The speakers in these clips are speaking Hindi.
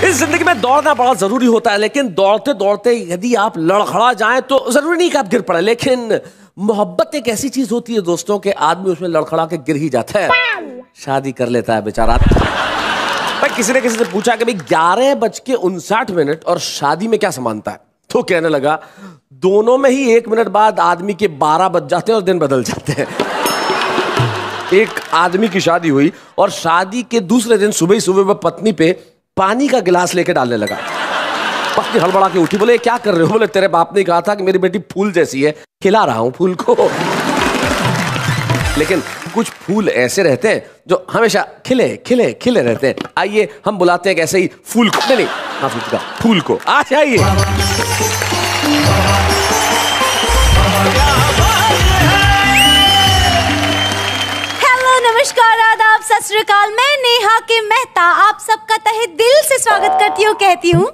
इस जिंदगी में दौड़ना बड़ा जरूरी होता है, लेकिन दौड़ते दौड़ते यदि आप लड़खड़ा जाएं तो जरूरी नहीं कि आप गिर पड़े। लेकिन मोहब्बत एक ऐसी चीज होती है दोस्तों के आदमी उसमें लड़खड़ा के गिर ही जाता है, शादी कर लेता है बेचारा। भाई किसी ने किसी से पूछा कि भाई 11:59 और शादी में क्या समानता है, तो कहने लगा दोनों में ही 1 मिनट बाद आदमी के 12 बज जाते हैं और दिन बदल जाते हैं। एक आदमी की शादी हुई और शादी के दूसरे दिन सुबह ही सुबह वह पत्नी पे पानी का गिलास लेके डालने लगा। पत्नी हड़बड़ा के उठी, बोले क्या कर रहे हो? बोले तेरे बाप ने कहा था कि मेरी बेटी फूल जैसी है, खिला रहा हूं फूल को। लेकिन कुछ फूल ऐसे रहते हैं जो हमेशा खिले खिले खिले रहते हैं। आइए हम बुलाते हैं ऐसे ही फूल को, नहीं फूल को, आ जाइए। नमस्कार, आदाब, सत श्री अकाल। मैं नेहा के मेहता आप सबका तहे दिल से स्वागत करती हूँ। कहती हूँ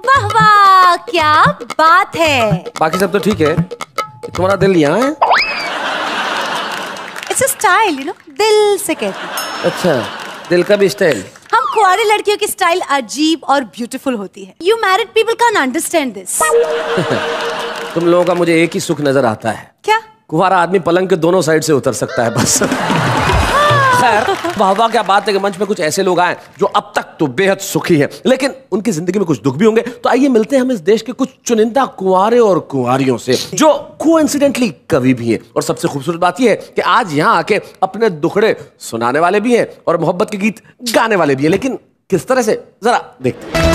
वाह वाह क्या बात है। बाकी सब तो ठीक है, तुम्हारा दिल यहाँ है। It's a style, you know, दिल से कहती हूँ। अच्छा, दिल का भी स्टाइल। हम कुंवारी लड़कियों की स्टाइल अजीब और ब्यूटीफुल होती है। You married people can understand this. तुम लोगों का मुझे एक ही सुख नजर आता है। क्या? कुंवारा आदमी पलंग के दोनों साइड से उतर सकता है बस। खैर, वाह क्या बात है कि मंच में कुछ ऐसे लोग आए जो अब तक तो बेहद सुखी हैं, लेकिन उनकी जिंदगी में कुछ दुख भी होंगे। तो आइए मिलते हैं हम इस देश के कुछ चुनिंदा कुंवारे और कुंवारियों से जो कोइंसिडेंटली कवि भी हैं। और सबसे खूबसूरत बात यह है कि आज यहाँ आके अपने दुखड़े सुनाने वाले भी हैं और मोहब्बत के गीत गाने वाले भी हैं। लेकिन किस तरह से, जरा देखते हैं।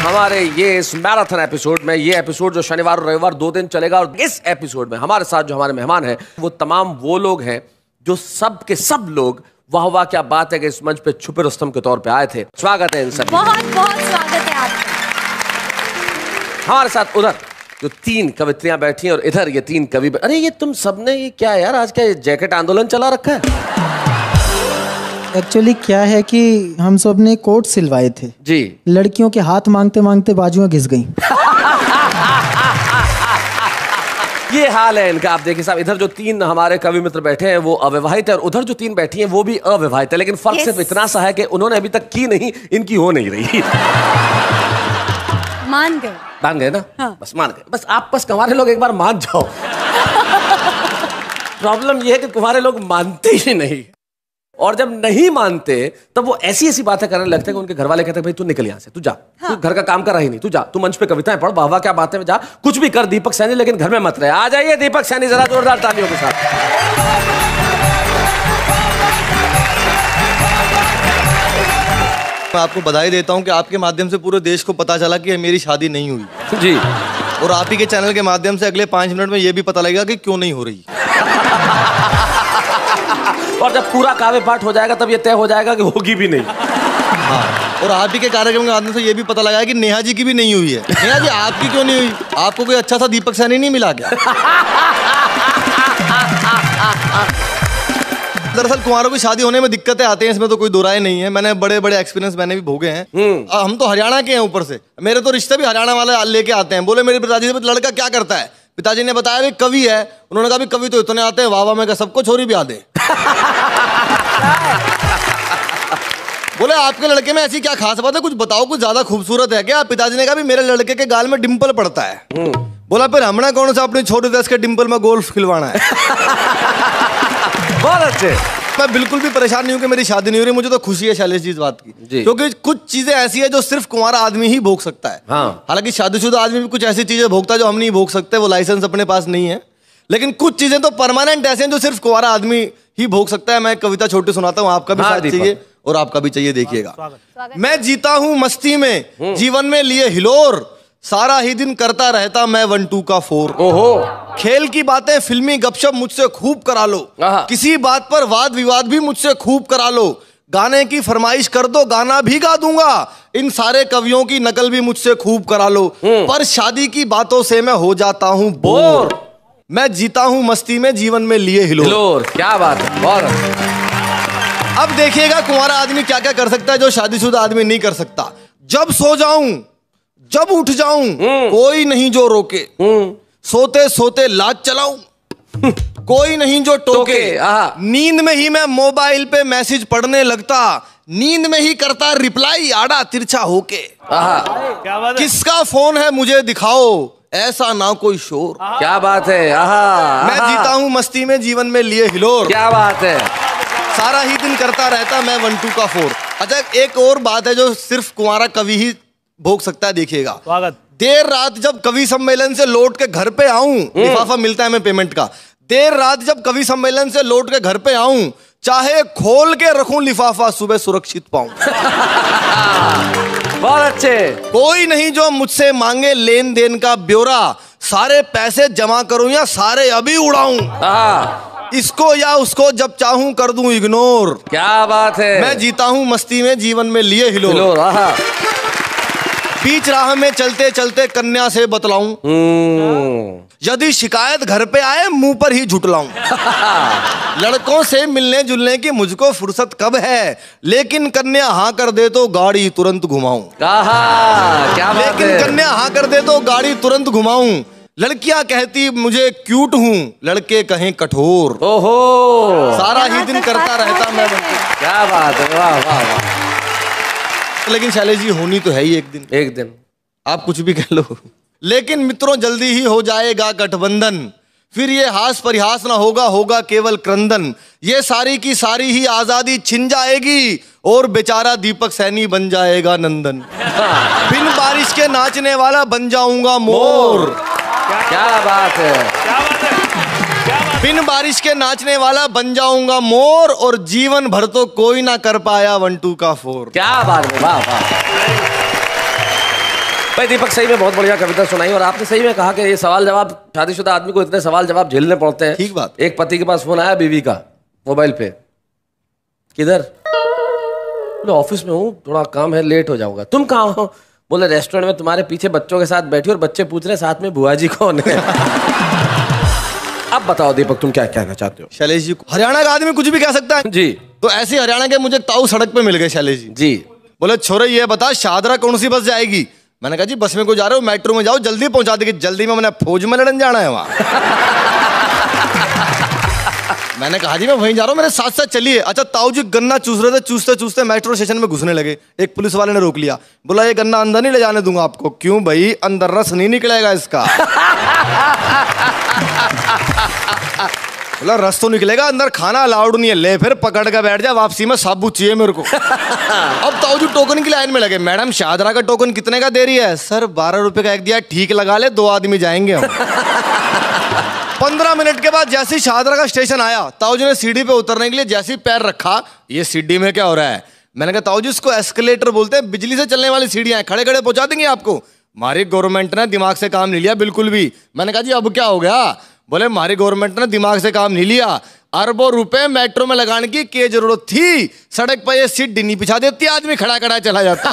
हमारे ये इस मैराथन एपिसोड में, ये एपिसोड जो शनिवार और रविवार 2 दिन चलेगा, और इस एपिसोड में हमारे साथ जो हमारे मेहमान हैं वो तमाम वो लोग हैं जो सब के सब लोग वाह वाह क्या बात है कि इस मंच पे छुपे रुस्तम के तौर पे आए थे। स्वागत है इन सब। बहुत बहुत स्वागत है आपका। हमारे साथ उधर जो 3 कवित्रियां बैठी हैं और इधर ये 3 कवि। अरे ये तुम सबने ये क्या यार, आज क्या जैकेट आंदोलन चला रखा है? एक्चुअली क्या है कि हम सब ने कोट सिलवाए थे जी, लड़कियों के हाथ मांगते मांगते बाजुएं घिस गईं। ये हाल है इनका। आप देखिए साहब, इधर जो 3 हमारे कवि मित्र बैठे हैं वो अविवाहित है और उधर जो 3 बैठी हैं वो भी अविवाहित है। लेकिन फर्क सिर्फ इतना सा है कि उन्होंने अभी तक की नहीं, इनकी हो नहीं रही। मान गए ना? हाँ। बस मान गए। बस आप बस कुंवारे लोग एक बार मान जाओ। प्रॉब्लम ये है कि कुंवारे लोग मानते ही नहीं, और जब नहीं मानते तब वो ऐसी ऐसी बातें करने लगते हैं कि उनके घर वाले कहते हैं भाई तू निकल यहाँ से, तू जा। हाँ। तू घर का काम कर रहा ही नहीं, तू जा, तू मंच पे कविताएं पढ़, वाह वाह क्या बातें में जा, कुछ भी कर दीपक सैनी, लेकिन घर में मत रहे। आ जाइए दीपक सैनी, जरा जोरदार तालियों के साथ। मैं आपको बधाई देता हूं कि आपके माध्यम से पूरे देश को पता चला कि मेरी शादी नहीं हुई जी, और आप ही के चैनल के माध्यम से अगले 5 मिनट में ये भी पता लगेगा कि क्यों नहीं हो रही। और जब पूरा काव्य पाठ हो जाएगा तब ये तय हो जाएगा कि होगी भी नहीं। हाँ, और आप ही के कार्यक्रम के माध्यम से ये भी पता लगा कि नेहा जी की भी नहीं हुई है। नेहा जी आपकी क्यों नहीं हुई? आपको कोई अच्छा सा दीपक सैनी नहीं मिला क्या? दरअसल कुंवारों की शादी होने में दिक्कतें आती हैं, इसमें तो कोई दो राय नहीं है। मैंने बड़े बड़े एक्सपीरियंस मैंने भी भोगे हैं। हम तो हरियाणा के हैं, ऊपर से मेरे तो रिश्ते भी हरियाणा वाले लेके आते हैं। बोले मेरे पिताजी से लड़का क्या करता है? पिताजी ने बताया भी कवि है। उन्होंने कहा भी कवि तो इतने आते हैं, वाह वाह, मैं कहा सबको छोरी भी आ दे। बोले आपके लड़के में ऐसी क्या खास बात है, कुछ बताओ, कुछ ज्यादा खूबसूरत है क्या? पिताजी ने कहा भी मेरे लड़के के गाल में डिंपल पड़ता है। बोला फिर हमने कौन सा अपनी छोटे 10 के डिंपल में गोल्फ खिलवाना है। बहुत अच्छे। मैं बिल्कुल भी परेशान नहीं हूं कि मेरी शादी नहीं हो रही। मुझे तो खुशी है शैलेश जी इस बात की, क्योंकि कुछ चीजें ऐसी है जो सिर्फ कुंवारा आदमी ही भोग सकता है। हाँ। हालांकि शादीशुदा आदमी भी कुछ ऐसी चीजें भोगता है जो हम नहीं भोग सकते, वो लाइसेंस अपने पास नहीं है। लेकिन कुछ चीजें तो परमानेंट ऐसे हैं जो सिर्फ कुंवारा आदमी ही भोग सकता है। मैं कविता छोटी सुनाता हूँ, आपका भी साथ चाहिए और आपका भी चाहिए। देखिएगा। मैं जीता हूँ मस्ती में, जीवन में लिए हिलोर, सारा ही दिन करता रहता मैं 1 2 का 4। ओहो। खेल की बातें फिल्मी गपशप मुझसे खूब करा लो, किसी बात पर वाद विवाद भी मुझसे खूब करा लो, गाने की फरमाइश कर दो गाना भी गा दूंगा, इन सारे कवियों की नकल भी मुझसे खूब करा लो, पर शादी की बातों से मैं हो जाता हूँ बोर। मैं जीता हूँ मस्ती में, जीवन में लिए हिलोर। क्या बात है, बहुत। अब देखिएगा कुंवारा आदमी क्या क्या कर सकता है जो शादीशुदा आदमी नहीं कर सकता। जब सो जाऊं, जब उठ जाऊं, कोई नहीं जो रोके, सोते सोते लाज चलाऊं, कोई नहीं जो टोके। नींद में ही मैं मोबाइल पे मैसेज पढ़ने लगता, नींद में ही करता रिप्लाई आड़ा तिरछा होके। क्या बात है? किसका फोन है मुझे दिखाओ, ऐसा ना कोई शोर। क्या बात है? मैं जीता हूँ मस्ती में, जीवन में लिए हिलोर। क्या बात है? सारा ही दिन करता रहता मैं 1 2 का 4। अच्छा, एक और बात है जो सिर्फ कुंवारा कवि ही भोग सकता है, देखिएगा। देर रात जब कवि सम्मेलन से लौट के घर पे आऊं, लिफाफा मिलता है मैं पेमेंट का। देर रात जब कवि सम्मेलन से लौट के घर पे आऊं, चाहे खोल के रखूं लिफाफा, सुबह सुरक्षित पाऊं। बहुत अच्छे। कोई नहीं जो मुझसे मांगे लेन देन का ब्यौरा, सारे पैसे जमा करूं या सारे अभी उड़ाऊं। इसको या उसको जब चाहूं कर दूं इग्नोर। क्या बात है? मैं जीता हूं मस्ती में, जीवन में लिए हिलोर। बीच राह में चलते चलते कन्या से बतलाऊं, यदि शिकायत घर पे आए मुंह पर ही झुटलाऊं। लड़कों से मिलने जुलने की मुझको फुर्सत कब है, लेकिन कन्या हाँ कर दे तो गाड़ी तुरंत घुमाऊं। क्या बात लेकिन है? कन्या हाँ कर दे तो गाड़ी तुरंत घुमाऊं। लड़कियां कहती मुझे क्यूट हूँ, लड़के कहें कठोर। ओहो, सारा ही दिन करता रहता मैं। क्या बात है? वाह वाह वाह। लेकिन शैलेश जी, होनी तो है ही एक दिन। एक दिन आप कुछ भी कह लो, लेकिन मित्रों जल्दी ही हो जाएगा गठबंधन, फिर ये हास परिहास ना होगा, होगा केवल क्रंदन। ये सारी की सारी ही आजादी छिन जाएगी और बेचारा दीपक सैनी बन जाएगा नंदन। बिन बारिश के नाचने वाला बन जाऊंगा मोर। क्या बात है? बिन बारिश के नाचने वाला बन जाऊंगा मोर, और जीवन भर तो कोई ना कर पाया 1 2 का 4। क्या बात है? वाह वाह भाई दीपक, सही में बहुत बढ़िया कविता सुनाई। और आपने सही में कहा कि ये सवाल जवाब, शादीशुदा आदमी को इतने सवाल जवाब झेलने पड़ते हैं। ठीक बात। एक पति के पास फोन आया बीवी का मोबाइल पे, किधर? बोले ऑफिस में हूँ, थोड़ा काम है, लेट हो जाऊंगा। तुम कहाँ हो? बोले रेस्टोरेंट में तुम्हारे पीछे बच्चों के साथ बैठी, और बच्चे पूछ रहे साथ में बुआ जी कौन है। अब बताओ दीपक, तुम क्या कहना चाहते हो? शैलेश जी, हरियाणा का आदमी कुछ भी कह सकता है जी। तो ऐसे हरियाणा के मुझे ताऊ सड़क पे मिल गए शैलेश जी। जी। बोले छोरे ये बता शाहदरा कौन सी बस जाएगी? मैंने कहा जी बस में को जा रहे हो, मेट्रो में जाओ, जल्दी पहुंचा देगी। जल्दी में मैंने फौज में लड़न जाना है वहां। मैंने कहा जी मैं वहीं जा रहा हूँ, मेरे साथ साथ चलिए। अच्छा, ताऊ जी गन्ना चूस रहे थे, चूसते चूसते मेट्रो स्टेशन में घुसने लगे। एक पुलिस वाले ने रोक लिया, बोला ये गन्ना अंदर नहीं ले जाने दूंगा आपको। क्यों भाई? अंदर रस नहीं निकलेगा इसका। बोला रस तो निकलेगा, अंदर खाना अलाउड नहीं है। ले फिर पकड़ के बैठ जा, वापसी में साबुत चाहिए मेरे को। अब ताऊ जी टोकन की लाइन में लगे। मैडम शाहदरा का टोकन कितने का दे रही है? सर 12 रुपए का एक दिया। ठीक लगा ले, 2 आदमी जाएंगे हम। 15 मिनट के बाद जैसे ही शाहदरा का स्टेशन आया, ताऊ जी ने सीढ़ी पे उतरने के लिए जैसे ही पैर रखा, ये सीढ़ी में क्या हो रहा है? मैंने कहा ताऊ जी इसको एस्केलेटर बोलते हैं, बिजली से चलने वाली सीढ़ियां हैं, खड़े खड़े पहुंचा देंगे आपको। हमारी गवर्नमेंट ने दिमाग से काम नहीं लिया बिल्कुल भी। मैंने कहा जी अब क्या हो गया? बोले हमारी गवर्नमेंट ने दिमाग से काम नहीं लिया, अरबों रुपए मेट्रो में लगाने की जरूरत थी। सड़क पर ये सीट डिनी बिछा देती, आदमी खड़ा खड़ा चला जाता।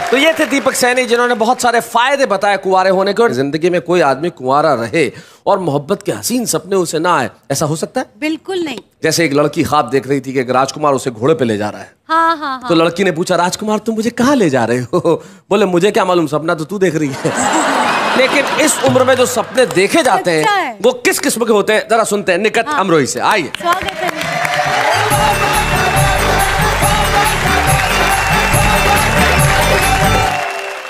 तो ये थे दीपक सैनी, जिन्होंने बहुत सारे फायदे बताए कुंवारे होने के, और जिंदगी में कोई आदमी कुंवारा रहे और मोहब्बत के हसीन सपने उसे ना आए, ऐसा हो सकता है? बिल्कुल नहीं। जैसे एक लड़की ख्वाब देख रही थी कि राजकुमार उसे घोड़े पे ले जा रहा है। हाँ हाँ हाँ। तो लड़की ने पूछा, राजकुमार तुम मुझे कहाँ ले जा रहे हो? बोले मुझे क्या मालूम, सपना तो तू देख रही है। लेकिन इस उम्र में जो सपने देखे जाते हैं वो किस किस्म के होते हैं, जरा सुनते हैं निकट अमरोही से। आइए। स्वागत है।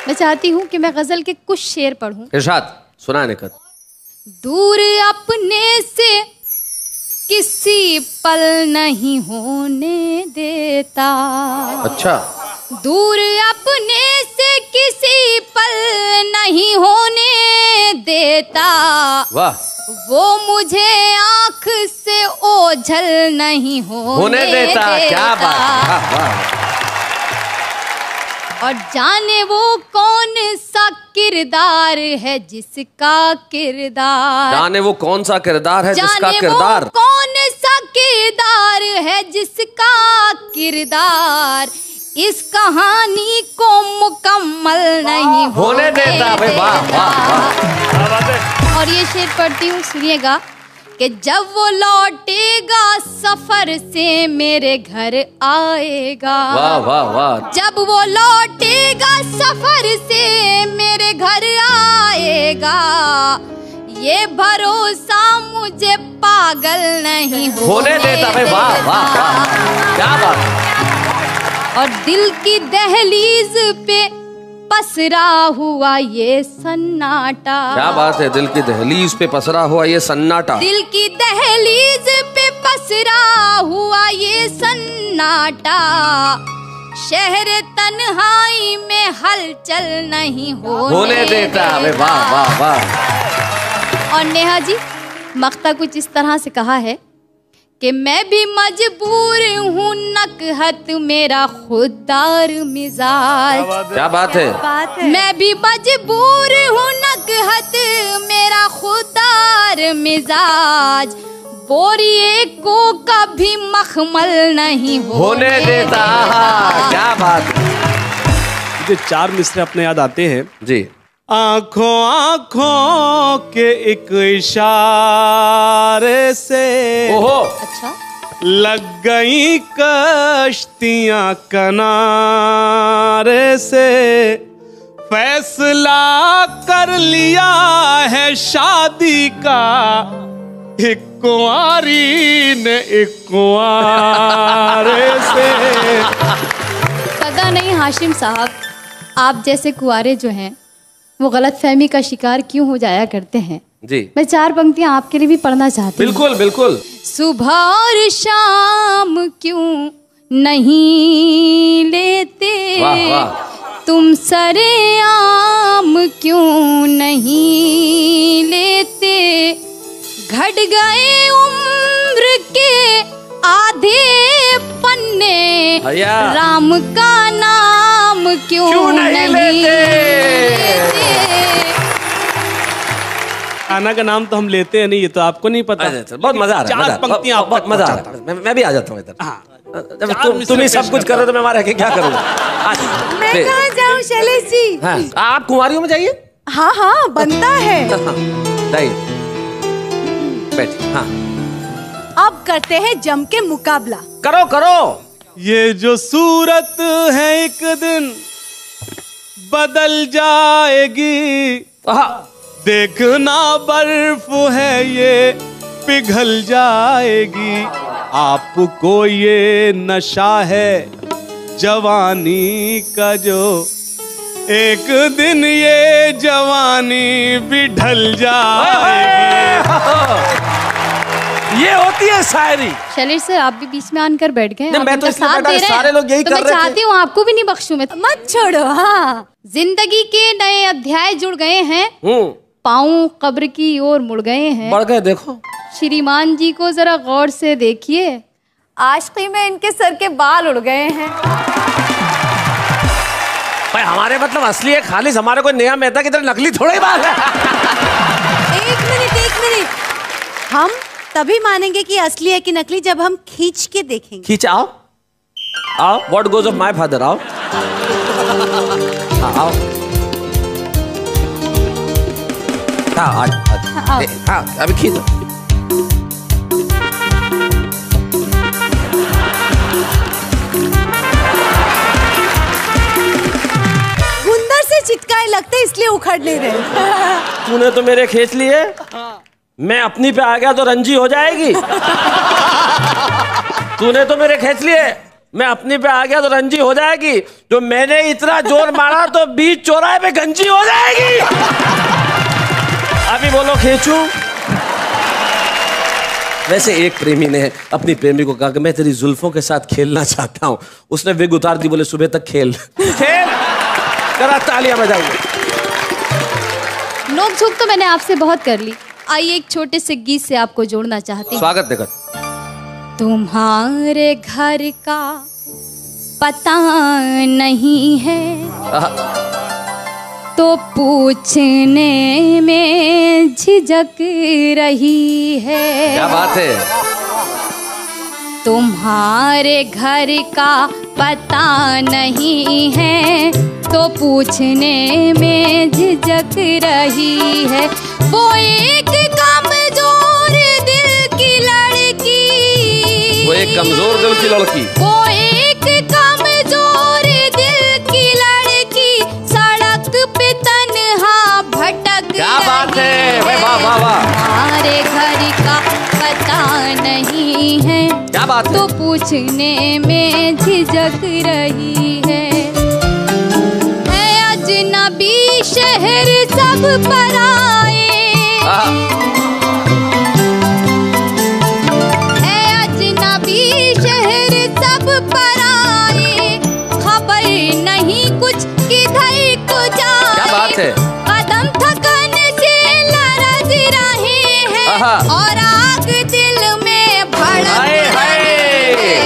मैं चाहती हूँ कि मैं गजल के कुछ शेर पढ़ूं। इरशाद, सुना है निकट। दूर अपने से किसी पल नहीं होने देता। अच्छा। दूर अपने से किसी पल नहीं होने देता। वाह। वो मुझे आंख से ओझल नहीं होने देता। क्या बात। वाह वाह। और जाने वो कौन सा किरदार है जिसका किरदार, जाने वो कौन सा किरदार है जिसका किरदार, वो कौन सा किरदार है जिसका किरदार इस कहानी को मुकम्मल नहीं होने देता। भाई वाह वाह वाह। और ये शेर पढ़ती हूँ, सुनिएगा। कि जब वो लौटेगा सफर से मेरे घर आएगा। वाह वाह वाह। जब वो लौटेगा सफर से मेरे घर आएगा, ये भरोसा मुझे पागल नहीं होने देता। भाई वाह वाह वाह, क्या बात। और दिल की दहलीज पे पसरा हुआ ये सन्नाटा। क्या बात है, दिल की दहलीज पे पसरा हुआ ये सन्नाटा। दिल की दहलीज पे पसरा हुआ ये सन्नाटा, शहर तन्हाई में हलचल नहीं होने देता। वाह वाह वाह। और नेहा जी, मक्ता कुछ इस तरह से कहा है कि मैं भी मजबूर हूँ, नकहत मेरा खुददार मिजाज। क्या बात है। मैं भी मजबूर हूँ, नकहत मेरा खुददार मिजाज, बोरिए को कभी मखमल नहीं होने देता। क्या बात। मुझे 4 मिसरे अपने याद आते हैं जी। आंखों आंखों के एक इशारे से ओहो, अच्छा, लग गई कश्तियां किनारे से, फैसला कर लिया है शादी का, एक कुंवारी ने एक कुंवारे से। पता नहीं हाशिम साहब, आप जैसे कुंवारे जो हैं वो गलतफहमी का शिकार क्यों हो जाया करते हैं जी। मैं 4 पंक्तियां आपके लिए भी पढ़ना चाहती हूँ। बिल्कुल बिल्कुल। सुबह और शाम क्यों नहीं लेते, वाह वाह। तुम सरेआम क्यों नहीं लेते, घट गए उम्र के आधे पन्ने, राम का नाम क्यों नहीं लेते। खाना का नाम तो हम लेते हैं नहीं, ये तो आपको नहीं पता। बहुत मजा आ रहा है। 4 पंक्तियां बहुत मजा आ रहा है। मैं भी आ जाता हूँ इधर। तुम ही सब कुछ कर रहे हो तो मैं वहां रह के क्या करूँगा। मैं कहाँ जाऊँ शैलेश जी? हाँ, आप कुंवारियों में जाइए। हाँ हाँ बनता है। बैठिए। हाँ, अब करते हैं जम के मुकाबला। करो करो। ये जो सूरत है एक दिन बदल जाएगी, देखना बर्फ है ये पिघल जाएगी, आपको ये नशा है जवानी का जो एक दिन ये जवानी भी ढल जाएगी। ये होती है शायरी। शैलेश सर, आप भी बीच में आकर बैठ गए। मैं तो इसलिए बैठा, सारे लोग यही कर रहे थे। मैं चाहती हूँ आपको भी नहीं बख्शूं मैं। मत छोड़ो। हाँ, जिंदगी के नए अध्याय जुड़ गए हैं, पाँव कब्र की ओर मुड़ गए हैं। बढ़ गए। देखो श्रीमान जी को जरा गौर से देखिए, आशिकी में इनके सर के बाल उड़ गए हैं। भाई हमारे मतलब असली है खालिस, हमारे कोई नेहा मेहता की तरह नकली थोड़ी बात है। एक मिनट, हम तभी मानेंगे कि असली है कि नकली जब हम खींच के देखेंगे। खींच आओ आओ। What goes off my father. आओ आओ। हाँ, अभी खींचो। गुंदर से चिटकाए लगते इसलिए उखड़ ले रहे। तूने तो मेरे खींच लिए, मैं अपनी पे आ गया तो रंजी हो जाएगी। तूने तो मेरे खींच लिए, मैं अपनी पे आ गया तो रंजी हो जाएगी। जो मैंने इतना जोर मारा तो बीच चौराहे पे गंजी हो जाएगी। अभी बोलो खींचूं। वैसे एक प्रेमी ने अपनी प्रेमी को कहा कि मैं तेरी जुल्फों के साथ खेलना चाहता हूँ। उसने विग उतार दी, बोले सुबह तक खेल। खेल करा, तालियां बजाइए। नोक झोंक तो मैंने आपसे बहुत कर ली। आइए एक छोटे से गीत से आपको जोड़ना चाहती हूँ। स्वागत देकर। तुम्हारे घर का पता नहीं है तो पूछने में झिझक रही है। क्या बात है। तुम्हारे घर का पता नहीं है तो पूछने में झिझक रही है। वो एक कमजोर दिल एक कमजोर दिल की लड़की, वो एक कमजोर दिल की लड़की सड़क पे तन्हा भटक क्या बात है, वाह वाह वाह। हमारे घर का पता नहीं है, क्या बात है, तो पूछने में झिझक रही है अजनबी शहर सब पराए, है अजनबी शहर सब पराए, खबर नहीं कुछ किधर को जाए। क्या बात है, कदम थकन से लरज रहे हैं और आग दिल में भड़क रही है।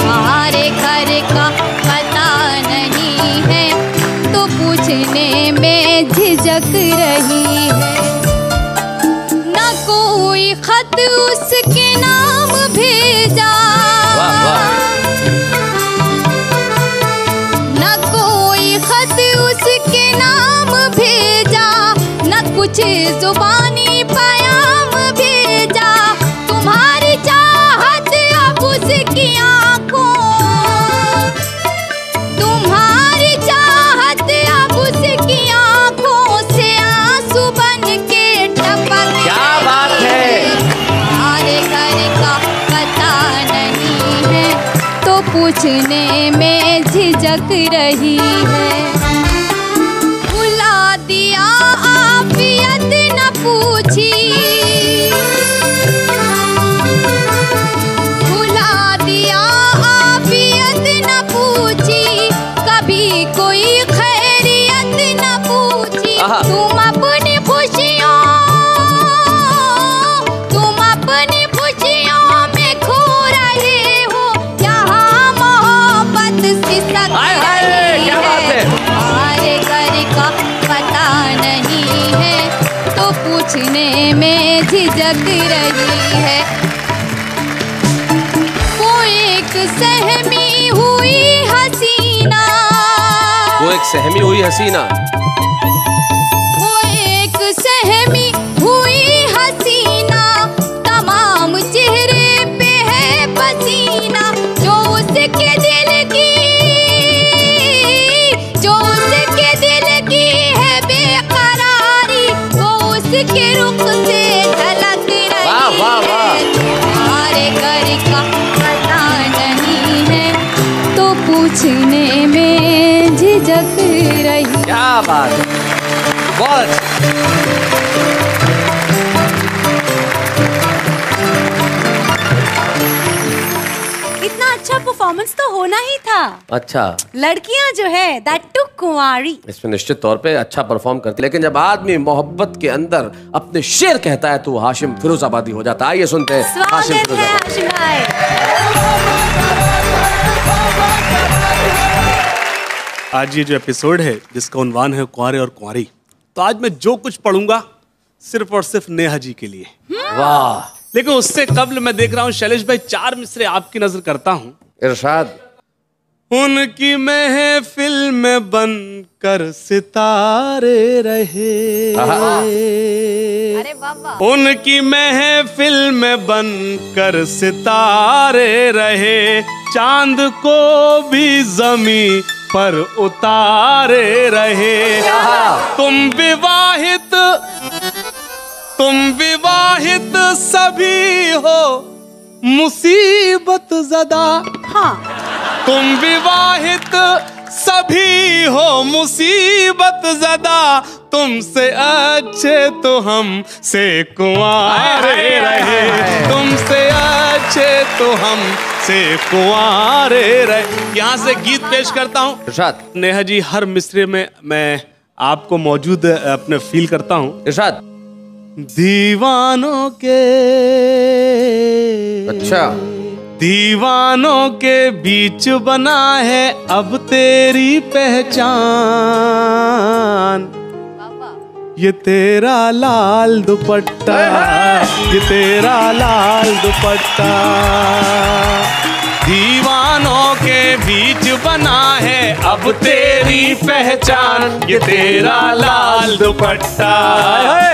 हमारे घर का पता नहीं है, तो पूछने में झिझक रही है। न कोई खत उसके नाम भेजा, न कोई खत उसके नाम भेजा, न कुछ जुबानी पैगाम भेजा। तुम्हारी चाहत अब उसकी आंखों, तुम्हारी चाहत अब उसकी आंखों से आंसू बन के टपक। क्या बात है, हमारे घर का पता नहीं है, तो पूछने में झिझक रही है। भुला दिया आफियत न पूछी, भुला दिया आफियत न पूछी, कभी कोई खैरियत न पूछी। तुम अपनी खुशियों, तुम अपनी खुशियों में खो रहे हो, यहाँ मोहब्बत सिसक रही है। हमारे घर का पता नहीं है, तो पूछने में झिझक रही है। वो एक सहमी हुई हसीना, वो एक सहमी हुई हसीना, वो एक सहमी हुई हसीना, तमाम चेहरे पे है पसीना। जो उसके दिल की, जो उसके दिल की है बेकरारी, वो उसके रुख से झलक रही है। हमारे घर का पता नहीं है, तो पूछने में झिझक रही। क्या बात है, बहुत अच्छा। इतना अच्छा परफॉर्मेंस तो होना ही था। अच्छा, लड़कियां जो है दैट टू कुंवारी, इसमें निश्चित तौर पे अच्छा परफॉर्म करती, लेकिन जब आदमी मोहब्बत के अंदर अपने शेर कहता है तो वो हाशिम फिरोजाबादी हो जाता है। आइए सुनते हैं हाशिम स्वागत है फिरोजाबादी। हाशिम भाई। आज ये जो एपिसोड है जिसका उन्वान है कुंवारे और कुंवारी, तो आज मैं जो कुछ पढ़ूंगा सिर्फ और सिर्फ नेहा जी के लिए। वाह, लेकिन उससे कबल मैं देख रहा हूँ शैलेश भाई, 4 मिसरे आपकी नजर करता हूँ। इरशाद। उनकी महफिल में बन कर सितारे रहे, अरे बाबा, उनकी महफिल में बन कर सितारे रहे, चांद को भी जमीन पर उतारे रहे। तुम विवाहित सभी हो मुसीबत ज़दा। हाँ, तुम विवाहित सभी हो मुसीबत ज़दा, तुमसे अच्छे तो हम से कुंवारे रहे, तुमसे अच्छे तो हम से कुंवारे रहे। यहाँ से गीत पेश करता हूँ। इरशाद। नेहा जी, हर मिसरे में मैं आपको मौजूद अपने फील करता हूँ। इरशाद। दीवानों के, अच्छा, दीवानों के बीच बना है अब तेरी पहचान, ये तेरा लाल दुपट्टा, ये तेरा लाल दुपट्टा, दीवानों के बीच बना है अब तेरी पहचान, ये तेरा लाल दुपट्टा,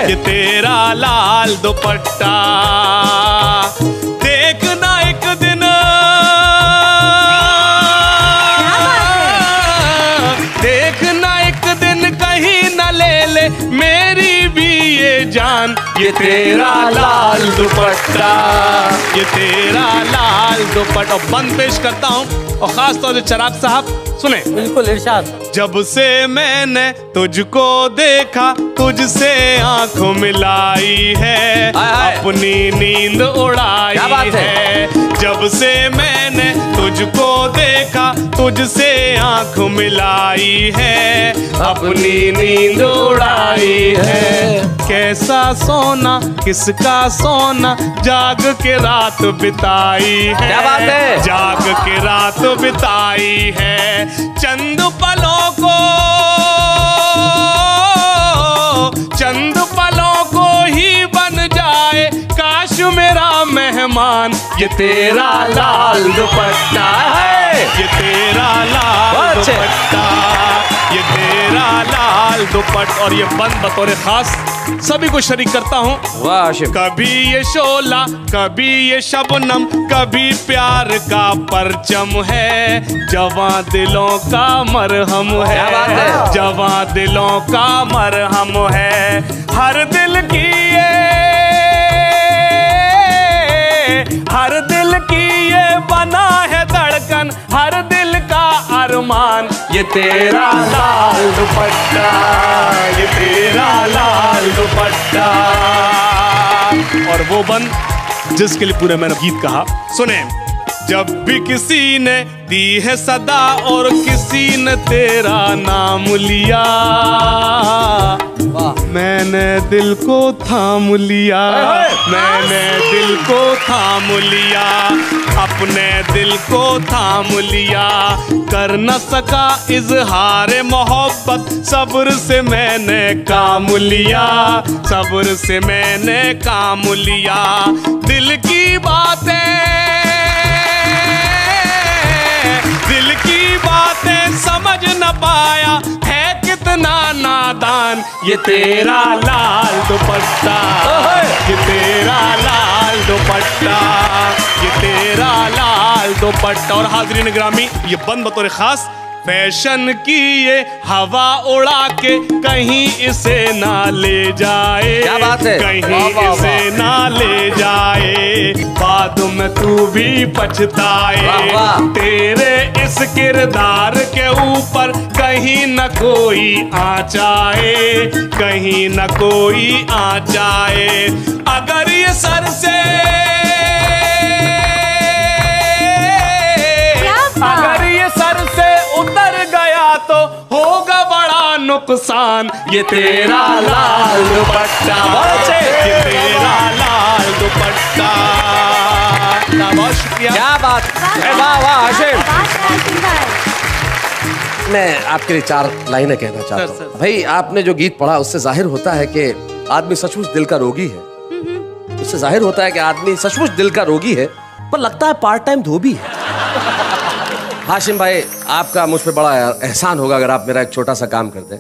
ये तेरा लाल दुपट्टा। देखना एक दिन मेरी भी ये जान, ये तेरा लाल दुपट्टा, ये तेरा लाल दुपट्टा। बंद पेश करता हूँ और खास तौर से चिराग साहब सुने। बिल्कुल इरशाद। जब से मैंने तुझको देखा, तुझसे आंखों मिलाई है, अपनी नींद उड़ाई है। जब से मैंने तुझको देखा, तुझसे आंखों मिलाई है, अपनी नींद उड़ाई है। कैसा सोना किसका सोना, जाग के रात बिताई है। क्या बात है? जाग के रात बिताई है। चंद पलों को, चंद पलों को ही बन जाए काश मेरा मेहमान, ये तेरा लाल दुपट्टा है, ये तेरा लाल दुपट्टा, ये तेरा लाल दुपट्टा। और ये बंद बतौर खास सभी को शरीक करता हूँ। वाह। कभी ये शोला, कभी ये शबनम, कभी प्यार का परचम है, जवां दिलों का मरहम है, जवां दिलों का मरहम है। हर दिल की ये, हर दिल की ये बना है धड़कन, हर दिल का अरमान, ये तेरा लाल दुपट्टा, ये तेरा लाल दुपट्टा। और वो बंद जिसके लिए पूरे मैंने गीत कहा, सुने। जब भी किसी ने दी है सदा और किसी ने तेरा नाम लिया, मैंने दिल को थाम लिया, मैंने दिल को थाम लिया, अपने दिल को थाम लिया। कर न सका इजहार मोहब्बत, सब्र से मैंने काम लिया, सब्र से मैंने काम लिया। दिल की बातें, दिल की बातें समझ न पाया, है कितना नादान, ये तेरा लाल दुपट्टा, ये तेरा लाल दुपट्टा, ये तेरा लाल दुपट्टा। और हाज़रीन ग्रामी, ये बंद बतौर खास फैशन की ये हवा उड़ा के कहीं इसे ना ले जाए। क्या बात है? कहीं इसे ना ले जाए, बाद में तू भी पछताए। तेरे इस किरदार के ऊपर कहीं न कोई आ जाए, कहीं न कोई आ जाए। अगर ये सर से, अगर ये सर से उतर गया तो होगा बड़ा नुकसान, ये तेरा लाल दुपट्टा, ये तेरा लाल दुपट्टा। बहुत शुक्रिया। क्या बात है, वाह वाह हाशिम। मैं आपके लिए 4 लाइनें कहना चाहता हूँ। भाई आपने जो गीत पढ़ा उससे जाहिर होता है कि आदमी सचमुच दिल का रोगी है। उससे जाहिर होता है कि आदमी सचमुच दिल का रोगी है, पर लगता है पार्ट टाइम धोबी है। हाशिम भाई, आपका मुझ पे बड़ा एहसान होगा अगर आप मेरा एक छोटा सा काम कर दें।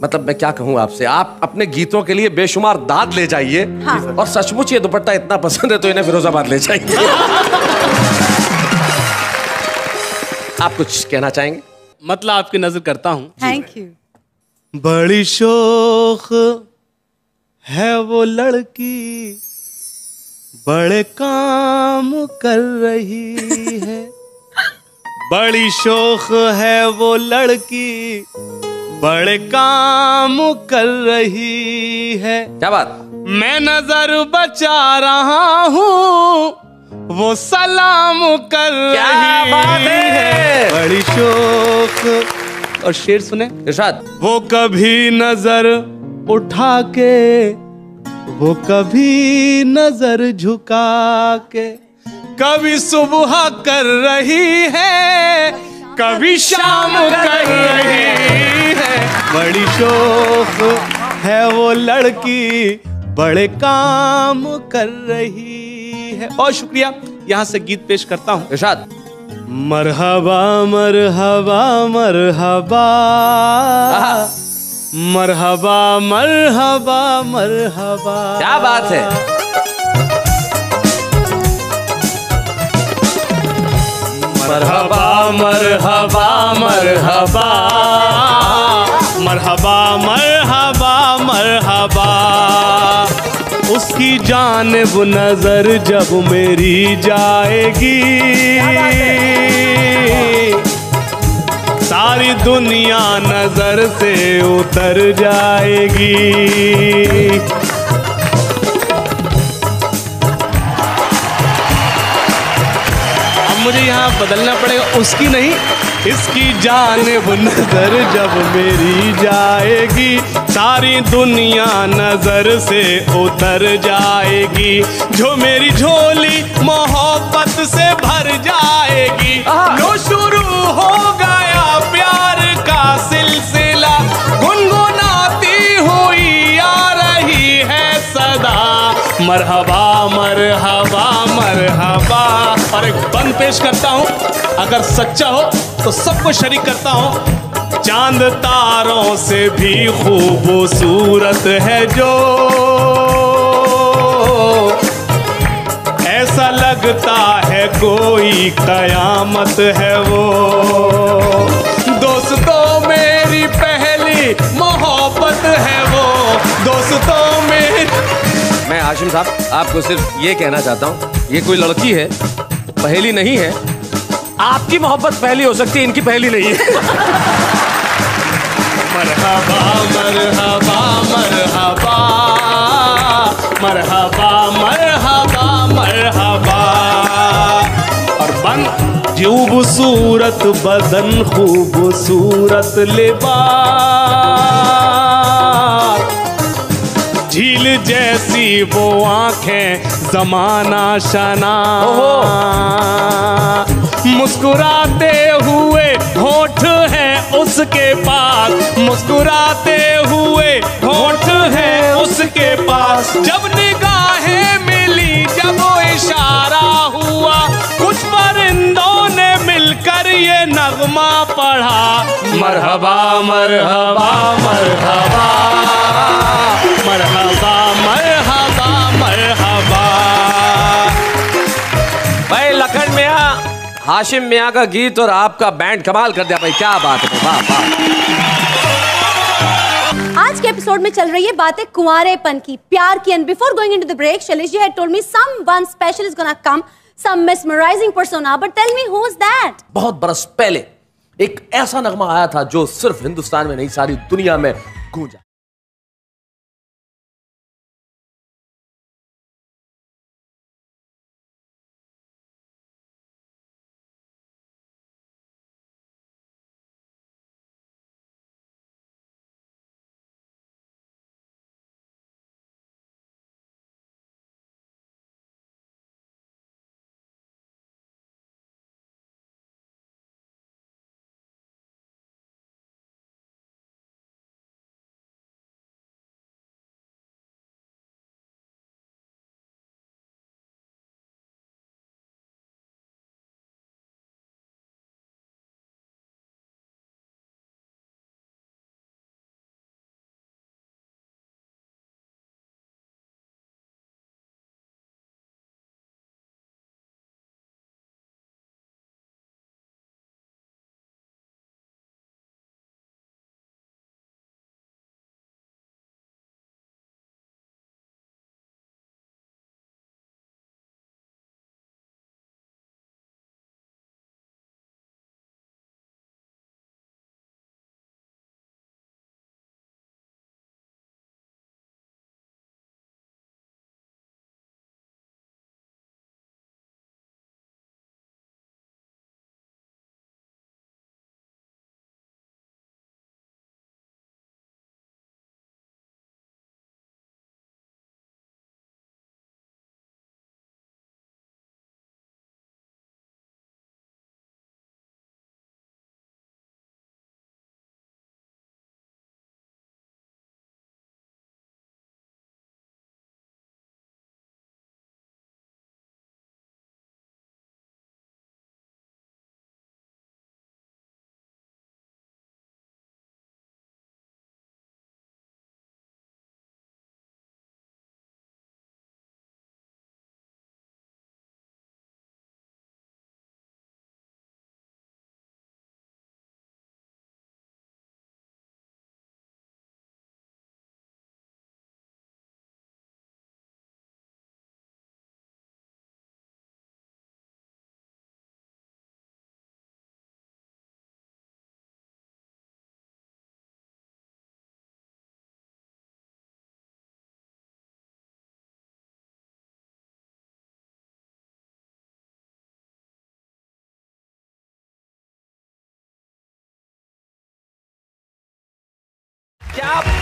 मतलब मैं क्या कहूँ आपसे, आप अपने गीतों के लिए बेशुमार दाद ले जाइए। हाँ। और सचमुच ये दुपट्टा इतना पसंद है तो इन्हें फिरोजाबाद ले जाइए। आप कुछ कहना चाहेंगे? मतलब आपकी नजर करता हूँ। Thank you. बड़ी शौक है वो लड़की, बड़े काम कर रही है। बड़ी शौक है वो लड़की, बड़े काम कर रही है। क्या बात? मैं नजर बचा रहा हूँ, वो सलाम कर रही है। बड़ी शौक। और शेर सुने इरशाद। वो कभी नजर उठा के, वो कभी नजर झुका के, कभी सुबह कर रही है, कभी शाम कर रही है। बड़ी शौक है वो लड़की, बड़े काम कर रही है। और शुक्रिया। यहाँ से गीत पेश करता हूँ। इरशाद। मरहबा मरहबा मरहबा, मरहबा मरहबा मरहबा। क्या बात है? मरहबा मरहबा मरहबा, मरहबा मरहबा जानिब नजर जब मेरी जाएगी, सारी दुनिया नजर से उतर जाएगी। अब मुझे यहाँ बदलना पड़ेगा, उसकी नहीं, इसकी जानिब नजर जब मेरी जाएगी, सारी दुनिया नजर से उतर जाएगी। जो मेरी झोली मोहब्बत से भर जाएगी, लो शुरू हो गया प्यार का सिलसिला, गुनगुनाती हुई आ रही है सदा, मरहबा मरहबा मरहबा। और एक बंद पेश करता हूँ, अगर सच्चा हो तो सबको शरीक करता हूँ। चांद तारों से भी खूबसूरत है जो, ऐसा लगता है कोई कयामत है वो। दोस्तों मेरी पहली मोहब्बत है वो, दोस्तों मेरी। मैं हाशिम साहब आपको सिर्फ ये कहना चाहता हूँ, ये कोई लड़की है, पहली नहीं है। आपकी मोहब्बत पहली हो सकती है, इनकी पहली नहीं है। मरहबा मरहबा मरहबा मरहबा मरहबा मरहबा। और बंद, खूबसूरत बदन खूबसूरत लिबास, झील जैसी वो आंखें जमाना शना, मुस्कुराते हुए होठ है उसके पास, मुस्कुराते हुए होठ है उसके पास। जब निगाहें मिली, जब वो इशारा हुआ, कुछ परिंदों ने मिलकर ये नगमा पढ़ा, मरहबा मरहबा मरहबा मरहबा मरहबा मरहबा। भाई लखन मियां, हाशिम मियां का गीत और आपका बैंड कमाल कर दिया भाई, क्या बात है, वाह वाह। आज के एपिसोड में चल रही है बातें कुंवारेपन की, प्यार की। And before going into the break, Shailesh ji had told me someone special is gonna come, some mesmerising persona, but tell me who is that? बहुत बरस पहले एक ऐसा नगमा आया था जो सिर्फ हिंदुस्तान में नहीं, सारी दुनिया में गूंजा।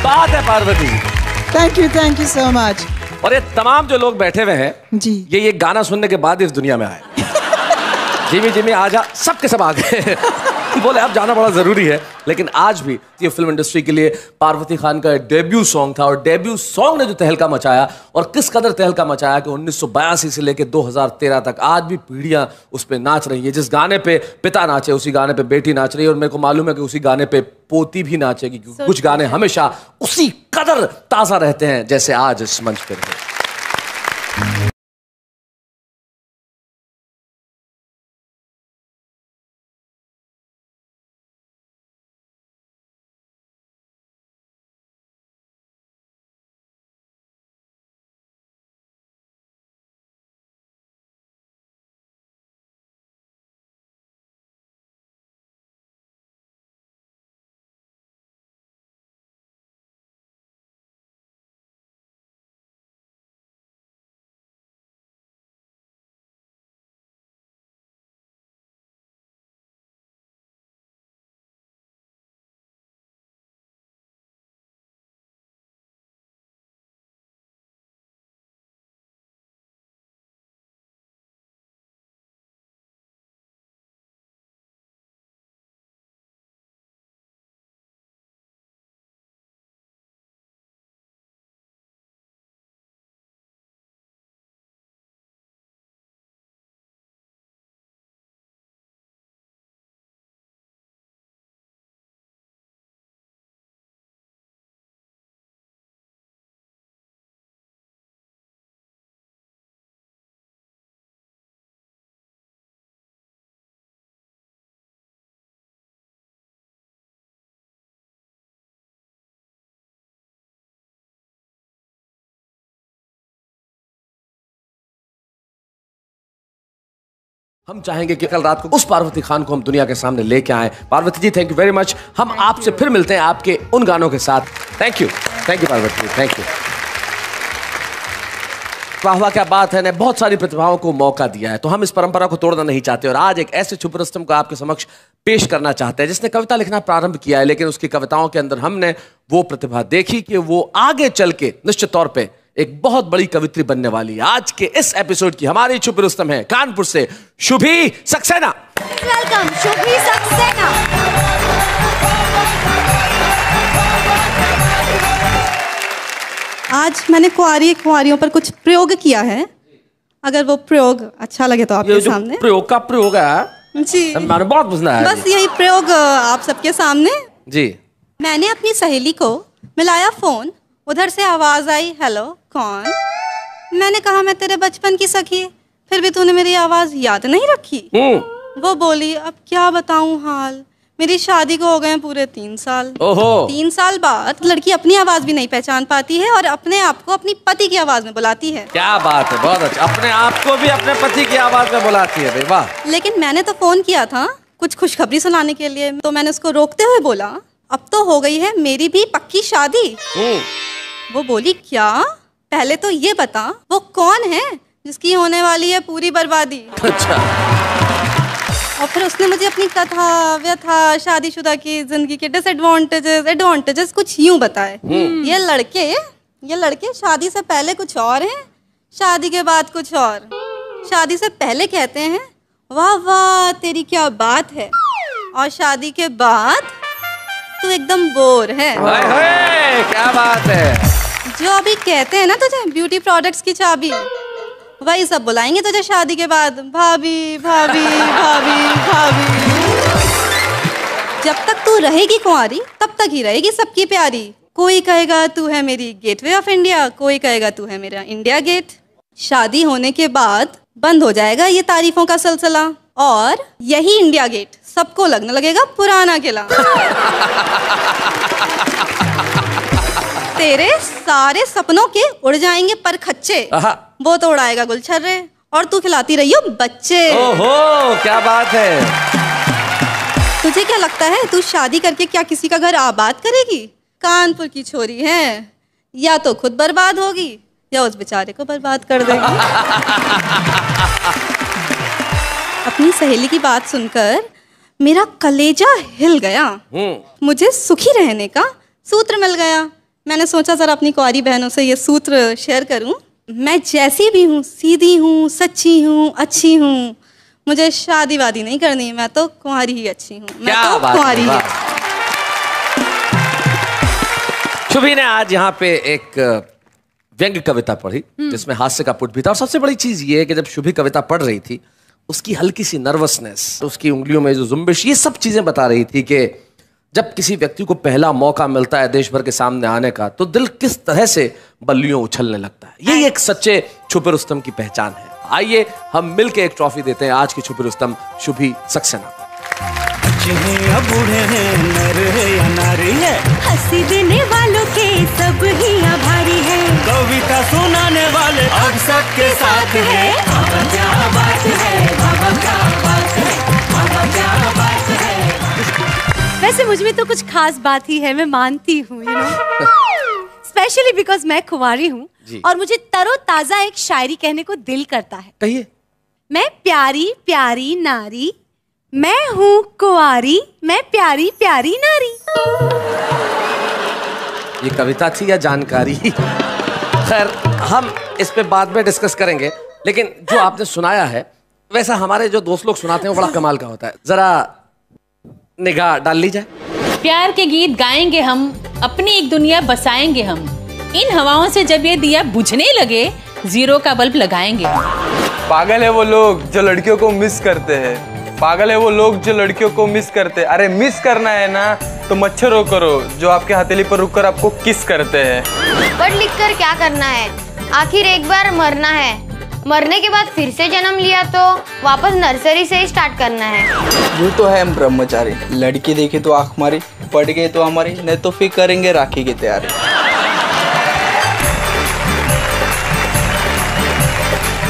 बात है Parvati ji. Thank you so much. और ये तमाम जो लोग बैठे हुए हैं जी, ये गाना सुनने के बाद इस दुनिया में आए। जिमी जिमी आजा, सबके सब आ गए। बोले अब जाना बड़ा जरूरी है, लेकिन आज भी ये फिल्म इंडस्ट्री के लिए पार्वती खान का डेब्यू सॉन्ग था, और डेब्यू सॉन्ग ने जो तहलका मचाया, और किस कदर तहलका मचाया कि 1982 से लेकर 2013 तक आज भी पीढ़ियां उस पे नाच रही है। जिस गाने पे पिता नाचे उसी गाने पे बेटी नाच रही है, और मेरे को मालूम है कि उसी गाने पे पोती भी नाचेगी, क्योंकि कुछ गाने हमेशा उसी कदर ताजा रहते हैं जैसे आज इस मंच पे रहे। हम चाहेंगे कि कल रात को उस पार्वती खान को हम दुनिया के सामने लेके आए। Parvati ji thank you very much. हम आपसे फिर मिलते हैं आपके उन गानों के साथ। Thank you Parvati ji, thank you. वाह क्या बात है, ने बहुत सारी प्रतिभाओं को मौका दिया है, तो हम इस परंपरा को तोड़ना नहीं चाहते, और आज एक ऐसे छुप रुस्तम को आपके समक्ष पेश करना चाहते हैं जिसने कविता लिखना प्रारंभ किया है, लेकिन उसकी कविताओं के अंदर हमने वो प्रतिभा देखी कि वो आगे चल के निश्चित तौर पे एक बहुत बड़ी कवित्री बनने वाली है। आज के इस एपिसोड की हमारी छुप रुस्तम है कानपुर से शुभी सक्सेना। वेलकम शुभी सक्सेना। आज मैंने कुंवारियों पर कुछ प्रयोग किया है, अगर वो प्रयोग अच्छा लगे तो आपके सामने। प्रयोग का प्रयोग है जी, मैंने बहुत पसंद है। बस यही प्रयोग आप सबके सामने जी। मैंने अपनी सहेली को मिलाया फोन, उधर से आवाज आई हेलो कौन। मैंने कहा मैं तेरे बचपन की सखी, फिर भी तूने मेरी आवाज याद नहीं रखी। वो बोली अब क्या बताऊं हाल, मेरी शादी को हो गए पूरे 3 साल। 3 साल बाद लड़की अपनी आवाज भी नहीं पहचान पाती है और अपने आप को अपनी पति की आवाज में बुलाती है। क्या बात है, बहुत अच्छा। अपने आप को भी अपने पति की आवाज में बुलाती है, वाह। लेकिन मैंने तो फोन किया था कुछ खुशखबरी सुनाने के लिए, तो मैंने उसको रोकते हुए बोला अब तो हो गई है मेरी भी पक्की शादी। वो बोली क्या, पहले तो ये बता वो कौन है जिसकी होने वाली है पूरी बर्बादी। अच्छा। और फिर उसने मुझे अपनी कथा व्यथा शादीशुदा की जिंदगी के डिसएडवांटेजेस एडवांटेजेस कुछ यूं बताए। ये लड़के शादी से पहले कुछ और हैं, शादी के बाद कुछ और। शादी से पहले कहते हैं वाह वाह तेरी क्या बात है, और शादी के बाद तू एकदम बोर है। क्या बात है। जो अभी कहते हैं ना तुझे ब्यूटी प्रोडक्ट्स की चाबी, वही सब बुलाएंगे तुझे शादी के बाद भाभी भाभी भाभी भाभी। जब तक तू रहेगी कुंवारी तब तक ही रहेगी सबकी प्यारी। कोई कहेगा तू है मेरी गेटवे ऑफ इंडिया, कोई कहेगा तू है मेरा इंडिया गेट। शादी होने के बाद बंद हो जाएगा ये तारीफों का सिलसिला, और यही इंडिया गेट सबको लगने लगेगा पुराना किला। तेरे सारे सपनों के उड़ जाएंगे पर खच्चे, वो तो उड़ाएगा गुलछर्रे, और तू खिलाती रही हो बच्चे। ओहो क्या बात है। तुझे क्या लगता है तू शादी करके क्या किसी का घर आबाद करेगी? कानपुर की छोरी है, या तो खुद बर्बाद होगी या उस बेचारे को बर्बाद कर देगी। अपनी सहेली की बात सुनकर मेरा कलेजा हिल गया। मुझे सुखी रहने का सूत्र मिल गया। मैंने सोचा जरा अपनी कुंवारी बहनों से ये सूत्र शेयर करूं। मैं जैसी भी हूँ, सीधी हूँ, सच्ची हूँ, अच्छी हूँ, मुझे शादी वादी नहीं करनी, मैं तो कुंवारी ही अच्छी हूँ, मैं तो कुंवारी ही। शुभी ने आज यहाँ पे एक व्यंग्य कविता पढ़ी जिसमें हास्य का पुट भी था, और सबसे बड़ी चीज ये है कि जब शुभी कविता पढ़ रही थी उसकी हल्की सी नर्वसनेस, उसकी उंगलियों में जो जुम्बिश, ये सब चीजें बता रही थी कि जब किसी व्यक्ति को पहला मौका मिलता है देश भर के सामने आने का तो दिल किस तरह से बल्लियों उछलने लगता है। यही एक सच्चे छुपे रुस्तम की पहचान है। आइए हम मिलके एक ट्रॉफी देते हैं आज की छुपे रुस्तम शुभी सक्सेना। बूढ़े हैं, नर है या नारी है, हंसी देने वालों के सब ही आभारी है, कविता सुनाने वाले अब सबके साथ है। बाबा क्या बात है, बाबा क्या बात है, बाबा क्या बात है। वैसे मुझ में तो कुछ खास बात ही है, मैं मानती हूँ, यू नो, स्पेशली बिकॉज मैं कुंवारी हूँ और मुझे तरोताजा एक शायरी कहने को दिल करता है। कहिए। मैं प्यारी प्यारी नारी, मैं हूँ कुंवारी, मैं प्यारी प्यारी नारी। ये कविता थी या जानकारी? खैर हम इस पे बाद में डिस्कस करेंगे, लेकिन जो आपने सुनाया है वैसा हमारे जो दोस्त लोग सुनाते हैं वो बड़ा कमाल का होता है। जरा निगाह डाल ली जाए। प्यार के गीत गाएंगे हम, अपनी एक दुनिया बसाएंगे हम, इन हवाओं से जब ये दिया बुझने लगे जीरो का बल्ब लगाएंगे हम। पागल है वो लोग जो लड़कियों को मिस करते हैं, पागल है वो लोग जो लड़कियों को मिस करते हैं। अरे मिस करना है ना तो मच्छरों करो जो आपके हथेली पर रुककर आपको किस करते हैं। पढ़ लिख कर क्या करना है, आखिर एक बार मरना है, मरने के बाद फिर से जन्म लिया तो वापस नर्सरी से ही स्टार्ट करना है। यूँ तो है हम ब्रह्मचारी, लड़की देखी तो आँख मारी, पड़ गए तो हमारी, नहीं तो फिर करेंगे राखी की तैयारी।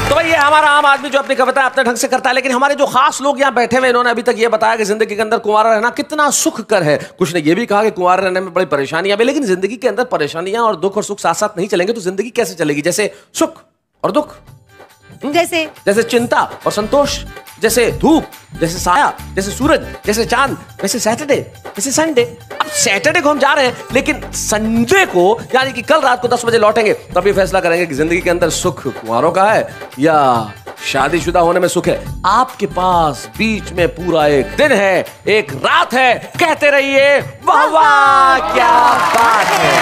तो ये हमारा आम आदमी जो अपनी कविता अपने ढंग से करता है, लेकिन हमारे जो खास लोग यहाँ बैठे हुए इन्होंने अभी तक ये बताया कि जिंदगी के अंदर कुंवारा रहना कितना सुखकर है। कुछ ने ये भी कहा कि कुंवारा रहने में बड़ी परेशानियां भी, लेकिन जिंदगी के अंदर परेशानियां और दुख और सुख साथ साथ नहीं चलेंगे तो जिंदगी कैसे चलेगी? जैसे सुख और दुख, जैसे चिंता और संतोष, जैसे धूप, जैसे साया, जैसे सूरज, जैसे चांद, वैसे सैटरडे, जैसे संडे। अब सैटरडे को हम जा रहे हैं, लेकिन संडे को यानी कि कल रात को 10 बजे लौटेंगे, तब ये फैसला करेंगे कि जिंदगी के अंदर सुख कुंवारों का है या शादीशुदा होने में सुख है। आपके पास बीच में पूरा एक दिन है, एक रात है, कहते रहिए वाह वाह क्या बात है।